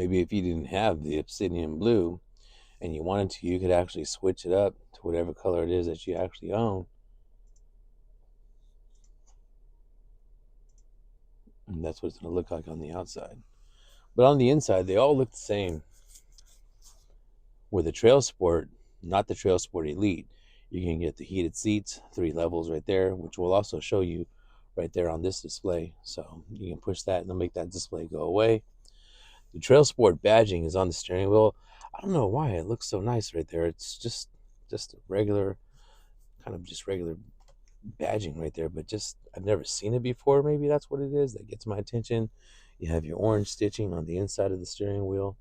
maybe if you didn't have the obsidian blue and you wanted to, you could actually switch it up to whatever color it is that you actually own. And that's what it's going to look like on the outside. But on the inside, they all look the same. With the Trailsport, not the Trailsport Elite, you can get the heated seats, 3 levels right there, which will also show you right there on this display. So you can push that and it'll make that display go away. The Trailsport badging is on the steering wheel. I don't know why it looks so nice right there. It's just a regular, kind of just regular badging right there, but just I've never seen it before. Maybe that's what it is that gets my attention. You have your orange stitching on the inside of the steering wheel.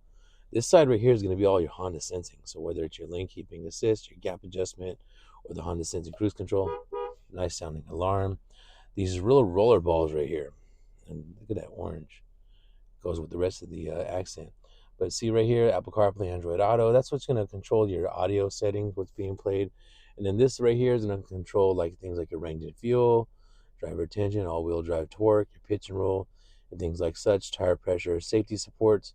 This side right here is going to be all your Honda sensing. So whether it's your lane keeping assist, your gap adjustment, or the Honda sensing cruise control, nice sounding alarm. These little roller balls right here, and look at that orange. Goes with the rest of the accent. But see right here, Apple CarPlay, Android Auto. That's what's going to control your audio settings, what's being played. And then this right here is going to control like things like your range and fuel, driver attention, all-wheel drive torque, your pitch and roll, and things like such, tire pressure, safety supports.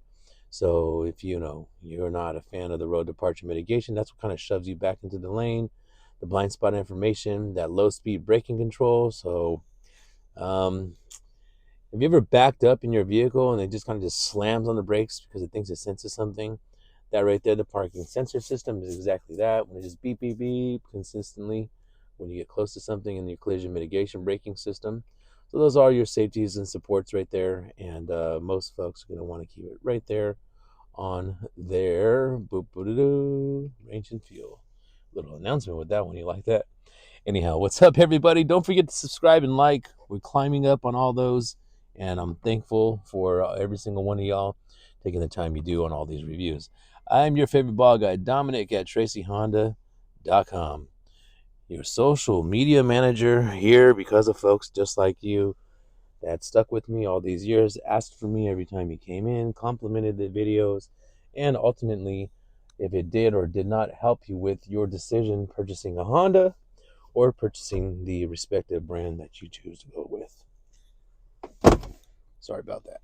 So if you're not a fan of the road departure mitigation, that's what kind of shoves you back into the lane. The blind spot information, that low speed braking control. So have you ever backed up in your vehicle and it just kind of just slams on the brakes because it thinks it senses something? That right there, the parking sensor system is exactly that. When it just beep, beep, beep consistently when you get close to something in your collision mitigation braking system. So those are your safeties and supports right there. And most folks are going to want to keep it right there on their range and fuel. Little announcement with that one. You like that? Anyhow, what's up, everybody? Don't forget to subscribe and like. We're climbing up on all those, and I'm thankful for every single one of y'all taking the time you do on all these reviews. I'm your favorite ball guy, DOMiNiC at TracyHonda.com. Your social media manager here because of folks just like you that stuck with me all these years, asked for me every time you came in, complimented the videos, and ultimately, if it did or did not help you with your decision purchasing a Honda or purchasing the respective brand that you choose to go with. Sorry about that.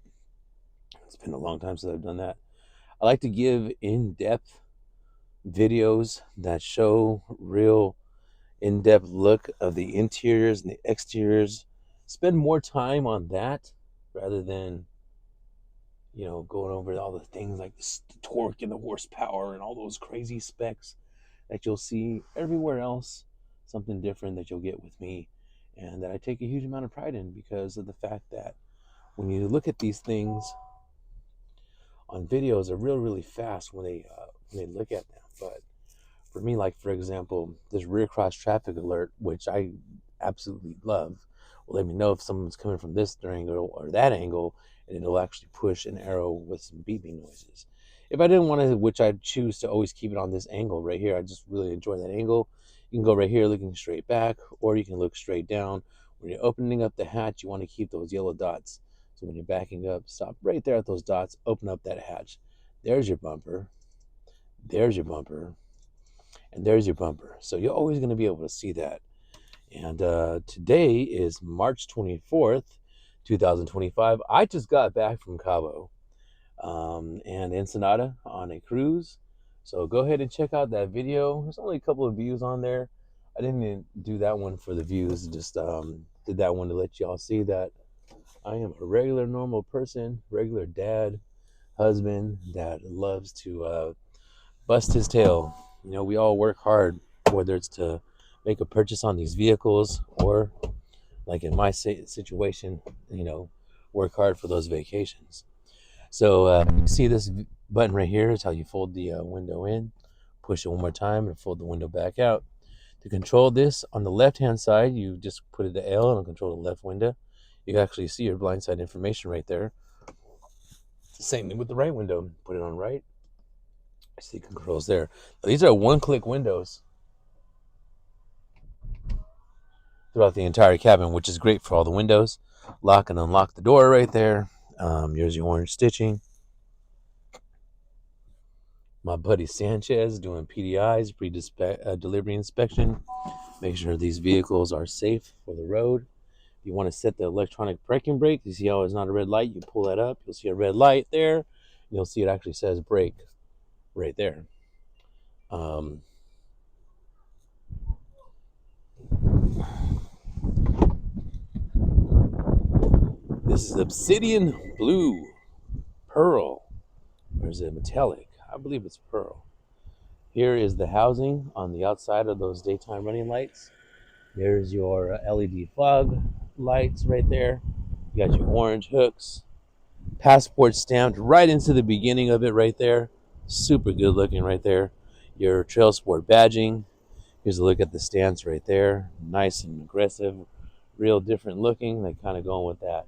It's been a long time since I've done that. I like to give in-depth videos that show real in-depth look of the interiors and the exteriors. Spend more time on that rather than going over all the things like the torque and the horsepower and all those crazy specs that you'll see everywhere else. Something different that you'll get with me, and that I take a huge amount of pride in because of the fact that when you look at these things on videos, they're really fast when they look at them. But for me, like for example, this rear cross traffic alert, which I absolutely love, will let me know if someone's coming from this angle or that angle, and it'll actually push an arrow with some beeping noises. If I didn't want to, which I'd choose to always keep it on this angle right here, I just really enjoy that angle. You can go right here looking straight back, or you can look straight down. When you're opening up the hatch, you want to keep those yellow dots. So when you're backing up, stop right there at those dots, open up that hatch. There's your bumper. There's your bumper. And there's your bumper. So you're always going to be able to see that. And today is March 24th, 2025. I just got back from Cabo and Ensenada on a cruise. So go ahead and check out that video. There's only a couple of views on there. I didn't do that one for the views. Just did that one to let y'all see that I am a regular, normal person, regular dad, husband that loves to bust his tail. We all work hard, whether it's to make a purchase on these vehicles or, like in my situation, work hard for those vacations. So you see this button right here is how you fold the window in. Push it one more time and fold the window back out. To control this, on the left-hand side, you just put it to L and it'll control the left window. You can actually see your blind side information right there. It's the same thing with the right window. Put it on right. See controls there. Now, these are one-click windows throughout the entire cabin, which is great for all the windows. Lock and unlock the door right there. Here's your orange stitching. My buddy Sanchez doing PDIs, pre-delivery inspection. Make sure these vehicles are safe for the road. If you want to set the electronic parking brake, you see how it's not a red light, you pull that up. You'll see a red light there. You'll see it actually says brake right there. Um, this is obsidian blue, pearl, or is it metallic? I believe it's pearl. Here is the housing on the outside of those daytime running lights. There's your LED fog lights right there. You got your orange hooks. Passport stamped right into the beginning of it right there. Super good looking right there. Your Trailsport badging. Here's a look at the stance right there. Nice and aggressive. Real different looking. They kind of going with that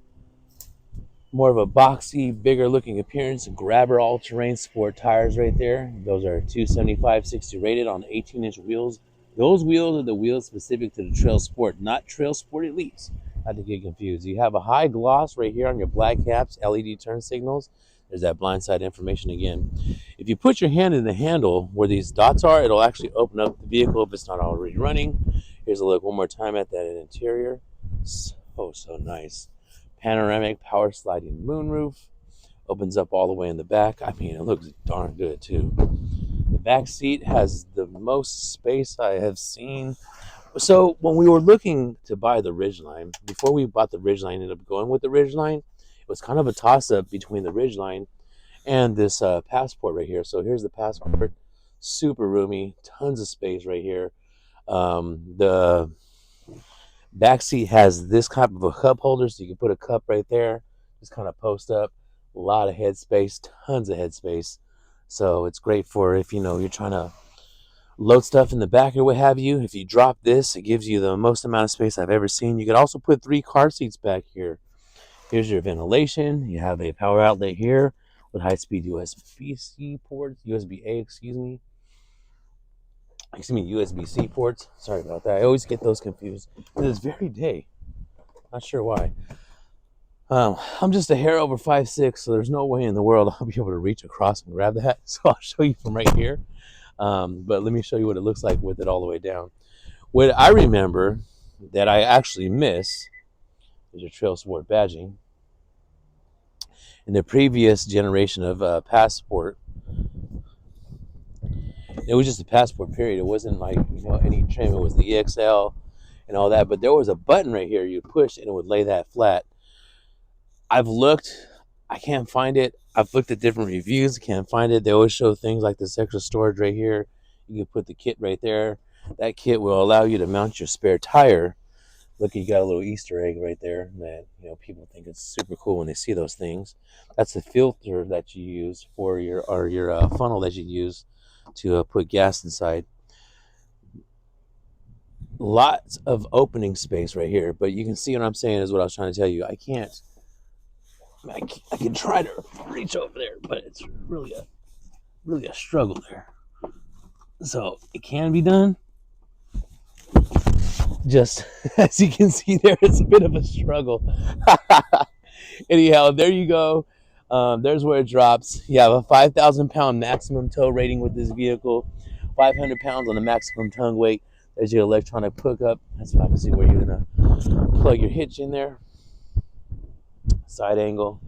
more of a boxy, bigger looking appearance. Grabber all-terrain sport tires right there. Those are 275/60 rated on 18-inch wheels. Those wheels are the wheels specific to the Trail Sport, not Trail Sport Elites. Not to get confused. You have a high gloss right here on your black caps, LED turn signals. There's that blindside information again. If you put your hand in the handle where these dots are, it'll actually open up the vehicle if it's not already running. Here's a look one more time at that interior. So nice. Panoramic power sliding moonroof. Opens up all the way in the back. I mean, it looks darn good too. The back seat has the most space I have seen. So when we were looking to buy the Ridgeline, before we bought the Ridgeline, ended up going with the Ridgeline. It was kind of a toss-up between the Ridgeline and this Passport right here. So here's the Passport. Super roomy, tons of space right here. The back seat has this type of a cup holder, so you can put a cup right there, just kind of post up. A lot of headspace, tons of headspace. So it's great for if you're trying to load stuff in the back or what have you. If you drop this, it gives you the most amount of space I've ever seen. You could also put 3 car seats back here. Here's your ventilation. You have a power outlet here with high-speed USB-C ports, USB-A, USB-C ports. Sorry about that. I always get those confused to this very day. Not sure why. I'm just a hair over 5'6", so there's no way in the world I'll be able to reach across and grab that. So I'll show you from right here. But let me show you what it looks like with it all the way down. What I remember that I actually miss is your Trail Sport badging. In the previous generation of Passport, it was just a Passport period. It wasn't like any trim. It was the EXL and all that. But there was a button right here you push and it would lay that flat. I've looked, I can't find it. I've looked at different reviews, can't find it. They always show things like this extra storage right here. You can put the kit right there. That kit will allow you to mount your spare tire. Look, you got a little Easter egg right there that people think it's super cool when they see those things. That's the filter that you use for your funnel that you use to put gas inside. Lots of opening space right here, but you can see what I'm saying is what I was trying to tell you. I can try to reach over there, but it's really a struggle there. So it can be done. Just as you can see there, it's a bit of a struggle. Anyhow, there you go. There's where it drops. You have a 5,000 pound maximum tow rating with this vehicle, 500 pounds on the maximum tongue weight. There's your electronic hookup. That's obviously where you're gonna plug your hitch in there. Side angle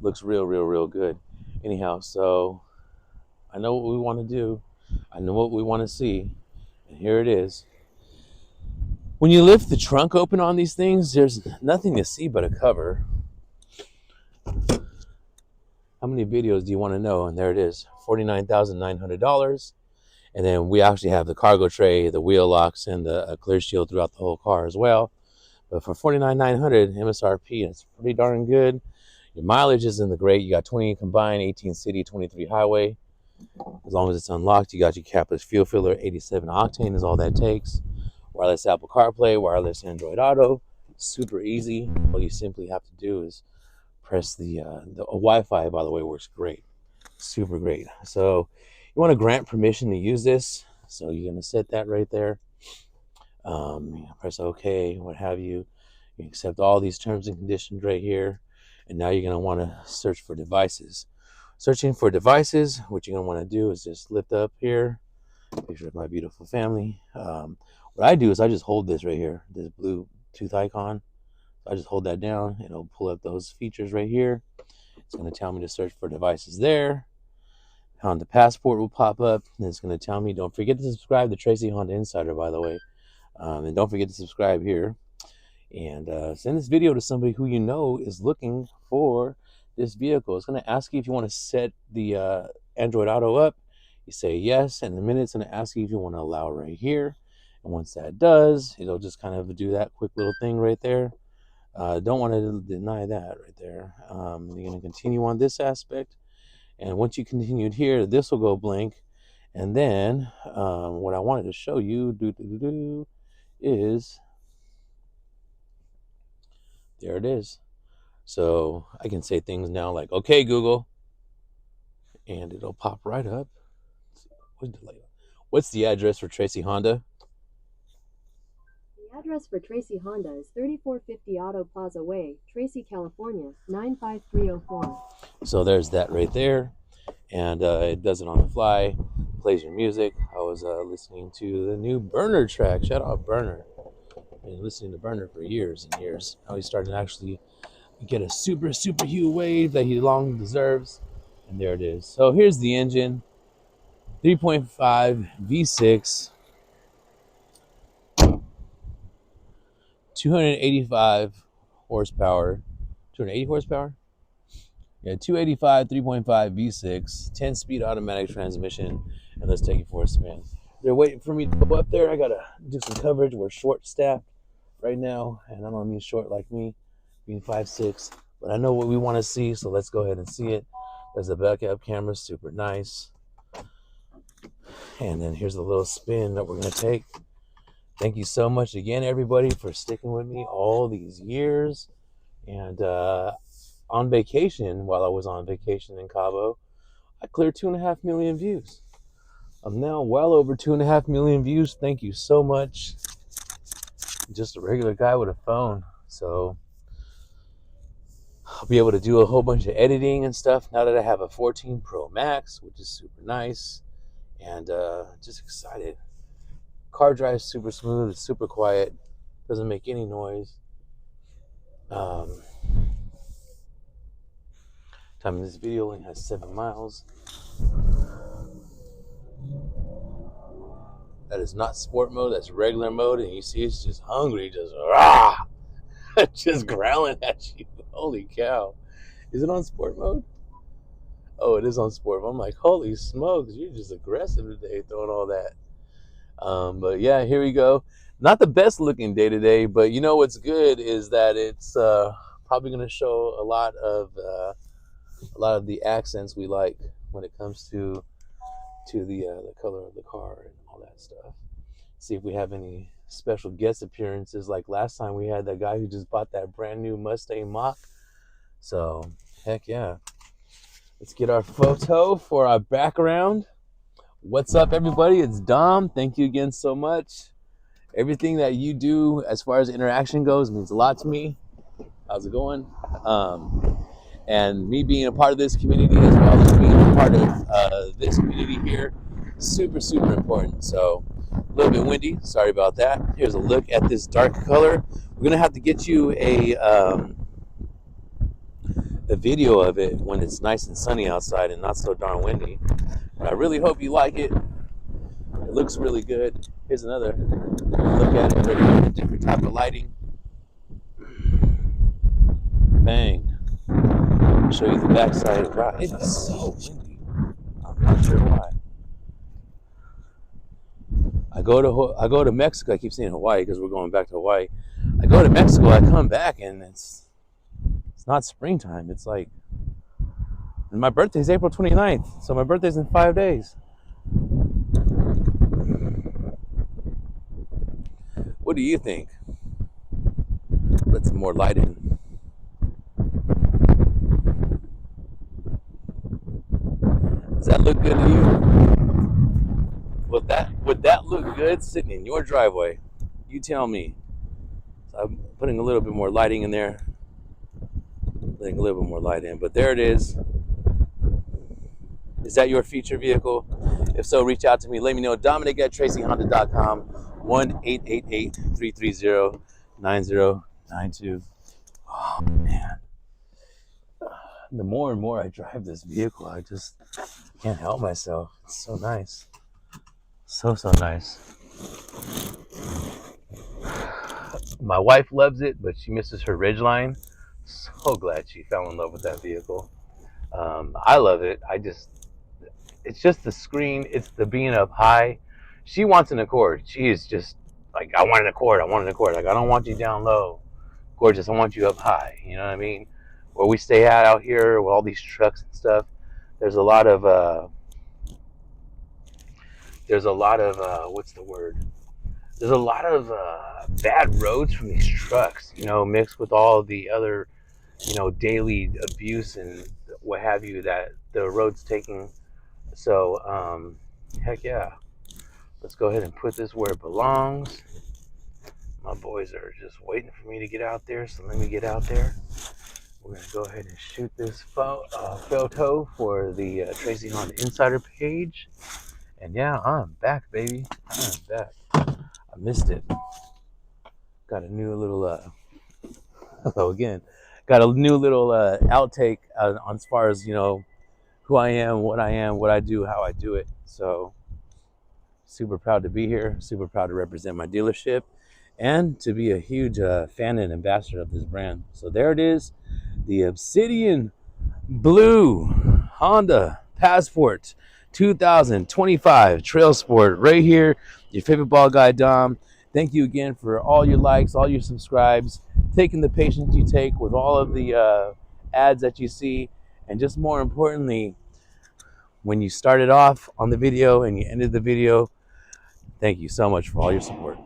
looks real good. Anyhow, so I know what we want to do. I know what we want to see, and here it is. When you lift the trunk open on these things, there's nothing to see but a cover. How many videos do you want to know? And there it is, $49,900. And then we actually have the cargo tray, the wheel locks, and the clear shield throughout the whole car as well. But for $49,900 MSRP, it's pretty darn good. Your mileage isn't the great. You got 20 combined, 18 city, 23 highway. As long as it's unlocked, you got your capless fuel filler. 87 octane is all that takes. Wireless Apple CarPlay, wireless Android Auto. Super easy. All you simply have to do is press the Wi-Fi, by the way, works great. Super great. So you want to grant permission to use this. So you're going to set that right there. Press OK, what have you. You accept all these terms and conditions right here. And now you're going to want to search for devices. Searching for devices, what you're going to want to do is just lift up here. Picture of my beautiful family. What I do is I just hold this right here, this Bluetooth icon. I just hold that down and it'll pull up those features right here. It's going to tell me to search for devices there. Honda Passport will pop up, and it's going to tell me, don't forget to subscribe to Tracy Honda Insider, by the way. And don't forget to subscribe here. And send this video to somebody who you know is looking for this vehicle. It's going to ask you if you want to set the Android Auto up. You say yes, and in a minute it's going to ask you if you want to allow right here. And once that does, it'll just kind of do that quick little thing right there. Don't want to deny that right there. You're going to continue on this aspect. And once you continued here, this will go blank. And then what I wanted to show you is, there it is. So I can say things now like, okay, Google, and it'll pop right up. What's the address for Tracy Honda? The address for Tracy Honda is 3450 Auto Plaza Way, Tracy, California, 95304. So there's that right there. And it does it on the fly, plays your music. I was listening to the new Burner track. Shout out Burner. I've been listening to Burner for years and years. Now he's starting to actually get a super huge wave that he long deserves. And there it is. So here's the engine. 3.5 V6, 285 horsepower. 280 horsepower? Yeah, 285, 3.5 V6, 10-speed automatic transmission. And let's take it for a spin. They're waiting for me to go up there. I got to do some coverage. We're short-staffed right now. And I don't mean short like me, being 5'6". But I know what we want to see, so let's go ahead and see it. There's a backup camera, super nice. And then here's a little spin that we're going to take. Thank you so much again, everybody, for sticking with me all these years. And on vacation, while I was on vacation in Cabo, I cleared 2.5 million views. I'm now well over 2.5 million views. Thank you so much. Just a regular guy with a phone. So I'll be able to do a whole bunch of editing and stuff now that I have a 14 Pro Max, which is super nice. And just excited. Car drives super smooth. It's super quiet. Doesn't make any noise. Time in this video only has 7 miles. That is not sport mode. That's regular mode. And you see it's just hungry. Just rah! Just growling at you. Holy cow. Is it on sport mode? Oh, it is on sport. I'm like, holy smokes, you're just aggressive today throwing all that. But yeah, here we go. Not the best looking day today, but you know what's good is that it's probably going to show a lot of the accents we like when it comes to the color of the car and all that stuff. See if we have any special guest appearances. Like last time we had that guy who just bought that brand new Mustang Mach. So heck yeah. Let's get our photo for our background. What's up, everybody? It's Dom. Thank you again so much. Everything that you do as far as interaction goes means a lot to me. How's it going? And me being a part of this community as well as being a part of this community here, super important. So a little bit windy. Sorry about that. Here's a look at this dark color. We're going to have to get you a video of it when it's nice and sunny outside and not so darn windy. But I really hope you like it. It looks really good. Here's another look at it with a different type of lighting. Bang. I'll show you the backside. Wow, it is so windy. I'm not sure why. I go to Mexico. I keep saying Hawaii because we're going back to Hawaii. I go to Mexico. I come back and it's not springtime. It's like, and my birthday's April 29th, so my birthday's in 5 days. What do you think? Let some more light in. Does that look good to you? Would that look good sitting in your driveway? You tell me. So I'm putting a little bit more lighting in there. Putting a little bit more light in, but there it is. Is that your feature vehicle? If so, reach out to me. Let me know. DOMiNiC at TracyHonda.com. 1-888-330-9092. Oh man, The more and more I drive this vehicle, I just can't help myself. It's so nice. So nice. My wife loves it, but she misses her Ridgeline. So glad she fell in love with that vehicle. I love it. It's just the screen. It's the being up high. She wants an Accord. She is just like, I want an Accord. I want an Accord. Like, I don't want you down low, gorgeous. I want you up high. You know what I mean? Where we stay at out here with all these trucks and stuff, there's a lot of what's the word? There's a lot of bad roads from these trucks. You know, mixed with all the other, daily abuse and what have you that the road's taking. So, heck yeah. Let's go ahead and put this where it belongs. My boys are just waiting for me to get out there, so let me get out there. We're going to go ahead and shoot this photo for the Tracy Honda Insider page. And yeah, I'm back, baby. I'm back. I missed it. Got a new little, hello again. Got a new little outtake on as far as, who I am, what I do, how I do it. So super proud to be here. Super proud to represent my dealership and to be a huge fan and ambassador of this brand. So there it is, the Obsidian Blue Honda Passport 2025 Trailsport right here. Your favorite ball guy, Dom. Thank you again for all your likes, all your subscribes, taking the patience you take with all of the ads that you see, and just more importantly, when you started off on the video and you ended the video, thank you so much for all your support.